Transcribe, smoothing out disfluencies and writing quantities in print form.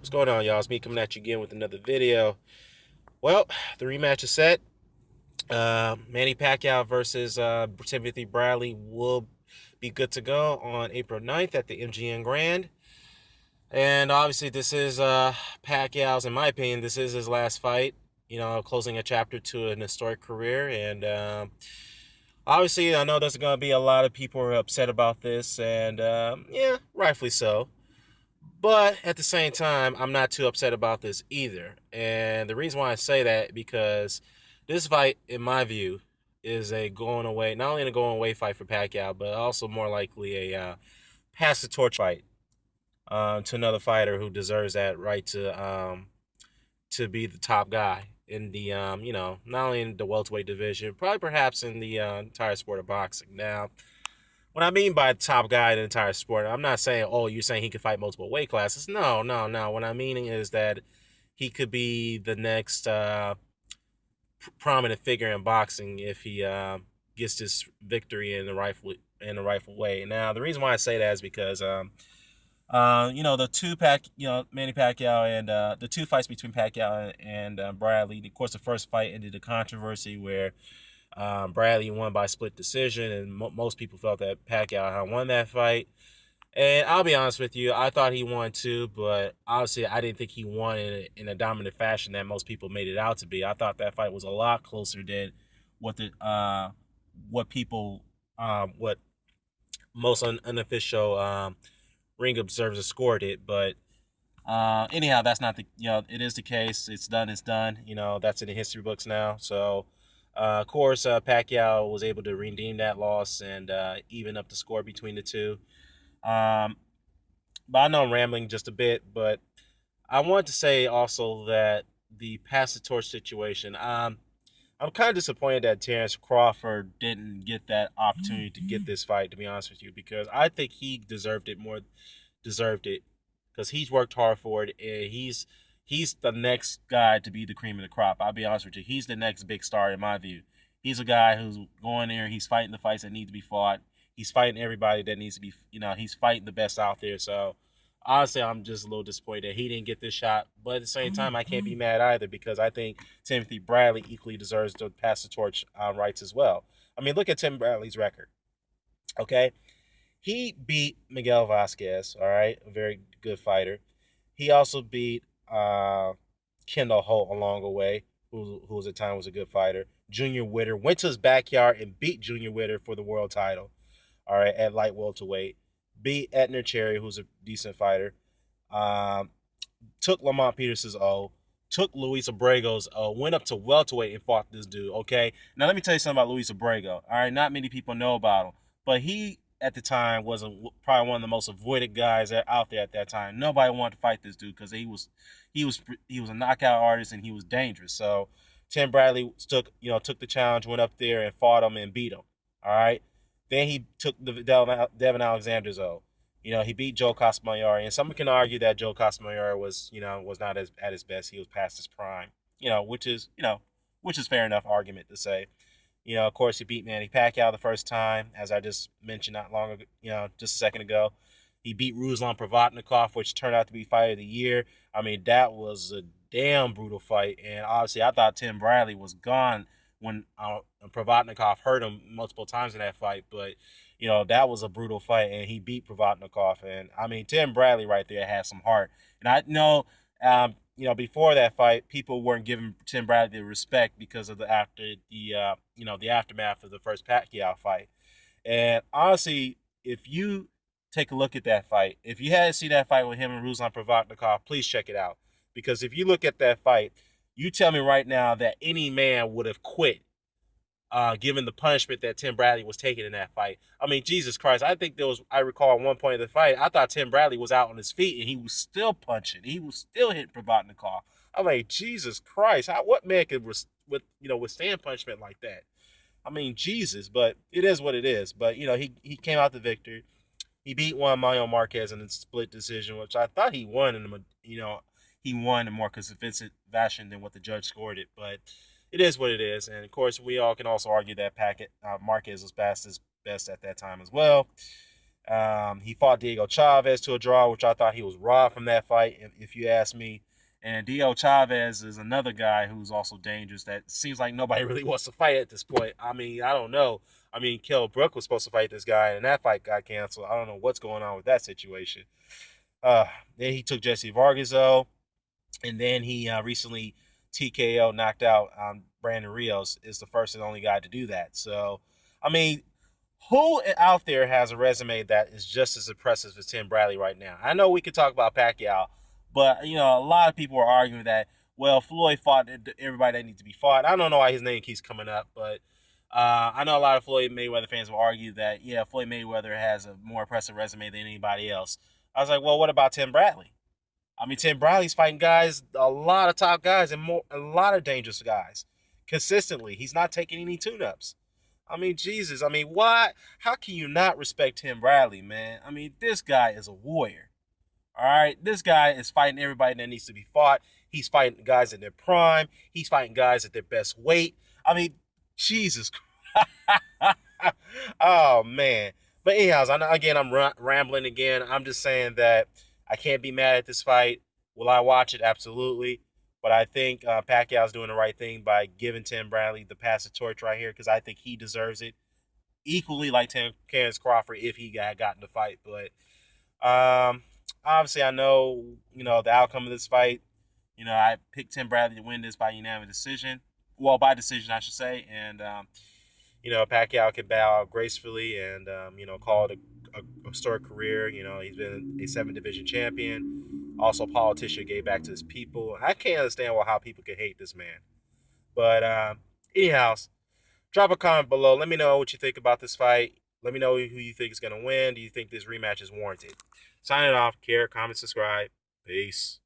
What's going on, y'all? It's me coming at you again with another video. Well, the rematch is set. Manny Pacquiao versus Timothy Bradley will be good to go on April 9th at the MGM Grand. And obviously, this is Pacquiao's, in my opinion, this is his last fight. Closing a chapter to an historic career. And obviously, I know there's going to be a lot of people who are upset about this. And yeah, rightfully so. But at the same time, I'm not too upset about this either. And the reason why I say that because this fight, in my view, is a going away, not only a going away fight for Pacquiao, but also more likely a pass the torch fight to another fighter who deserves that right to be the top guy in the not only in the welterweight division, probably perhaps in the entire sport of boxing. Now, what I mean by top guy in the entire sport, I'm not saying, oh, you're saying he could fight multiple weight classes. No, no, no. What I'm meaning is that he could be the next prominent figure in boxing if he gets this victory in the rightful way. Now, the reason why I say that is because the Manny Pacquiao and the two fights between Pacquiao and Bradley. Of course, the first fight ended a controversy where Bradley won by split decision, and most people felt that Pacquiao had won that fight. And I'll be honest with you, I thought he won too, but obviously I didn't think he won in a dominant fashion that most people made it out to be. I thought that fight was a lot closer than what the what people what most unofficial ring observers scored it. But anyhow, that's not the it is the case. It's done. It's done. That's in the history books now. So of course, Pacquiao was able to redeem that loss and even up the score between the two. Um, but I know I'm rambling just a bit, but I want to say also that the pass the torch situation. I'm kind of disappointed that Terrence Crawford didn't get that opportunity to get this fight. To be honest with you, because I think he deserved it because he's worked hard for it and he's the next guy to be the cream of the crop. I'll be honest with you, he's the next big star in my view. He's a guy who's going there. He's fighting the fights that need to be fought. He's fighting everybody that needs to be. He's fighting the best out there. So honestly, I'm just a little disappointed that he didn't get this shot. But at the same time, I can't be mad either because I think Timothy Bradley equally deserves to pass the torch rights as well. I mean, look at Tim Bradley's record. Okay, he beat Miguel Vasquez, all right, a very good fighter. He also beat Kendall Holt along the way, who at the time was a good fighter. Junior Witter went to his backyard and beat Junior Witter for the world title, all right, at light welterweight. Beat Etner Cherry, who's a decent fighter. Um, took Lamont Peterson's O, took Luis Abrego's O, went up to welterweight and fought this dude. Okay, now let me tell you something about Luis Abrego. All right, not many people know about him, but he at the time was probably one of the most avoided guys out there at that time. Nobody wanted to fight this dude because he was a knockout artist and he was dangerous. So Tim Bradley took the challenge, went up there and fought him and beat him. All right, then he took the Devin Alexander's O. He beat Joe Castagnoli, and some can argue that Joe Castagnoli was not at his best. He was past his prime. Which is fair enough argument to say. Of course, he beat Manny Pacquiao the first time, as I just mentioned not long ago. Just a second ago. He beat Ruslan Provodnikov, which turned out to be Fight of the Year. I mean, that was a damn brutal fight, and obviously, I thought Tim Bradley was gone when Provodnikov hurt him multiple times in that fight, but that was a brutal fight, and he beat Provodnikov. And I mean, Tim Bradley right there had some heart. And I know, before that fight, people weren't giving Tim Bradley the respect because of the aftermath of the first Pacquiao fight. And honestly, if you take a look at that fight, if you had to see that fight with him and Ruslan Provodnikov, please check it out. Because if you look at that fight, you tell me right now that any man would have quit given the punishment that Tim Bradley was taking in that fight. I mean, Jesus Christ. I recall at one point of the fight, I thought Tim Bradley was out on his feet and he was still punching. He was still hitting Provodnikov. I'm like, Jesus Christ. What man could withstand punishment like that? I mean, Jesus, but it is what it is. But, he came out the victor. He beat Juan Manuel Marquez in a split decision, which I thought he won he won in more convincing fashion than what the judge scored it. But it is what it is. And of course, we all can also argue that Marquez was past his best at that time as well. He fought Diego Chavez to a draw, which I thought he was robbed from that fight, if you ask me. And Diego Chavez is another guy who's also dangerous that seems like nobody really wants to fight at this point. I mean, I don't know. I mean, Kell Brook was supposed to fight this guy, and that fight got canceled. I don't know what's going on with that situation. Uh, then he took Jesse Vargas, though, and then he recently TKO knocked out Brandon Rios, is the first and only guy to do that. So, I mean, who out there has a resume that is just as impressive as Tim Bradley right now? I know we could talk about Pacquiao, but a lot of people are arguing that Floyd fought everybody that needs to be fought. I don't know why his name keeps coming up, but I know a lot of Floyd Mayweather fans will argue that Floyd Mayweather has a more impressive resume than anybody else. I was like, well, what about Tim Bradley? I mean, Tim Bradley's fighting guys, a lot of top guys, and a lot of dangerous guys consistently. He's not taking any tune-ups. I mean, Jesus. I mean, why? How can you not respect Tim Bradley, man? I mean, this guy is a warrior. All right, this guy is fighting everybody that needs to be fought. He's fighting guys in their prime. He's fighting guys at their best weight. I mean, Jesus. Oh man. But anyhow, I know, again, I'm rambling again. I'm just saying that I can't be mad at this fight. Will I watch it? Absolutely. But I think Pacquiao's doing the right thing by giving Tim Bradley the pass of torch right here because I think he deserves it equally like Terence Crawford if he had gotten the fight. But obviously, I know the outcome of this fight. I picked Tim Bradley to win this by unanimous decision. Well, by decision, I should say. And Pacquiao can bow out gracefully and call it a historic career. He's been a 7 division champion, also a politician, gave back to his people. I can't understand how people can hate this man. But anyhow, drop a comment below. Let me know what you think about this fight. Let me know who you think is going to win. Do you think this rematch is warranted? Signing off. Care, comment, subscribe. Peace.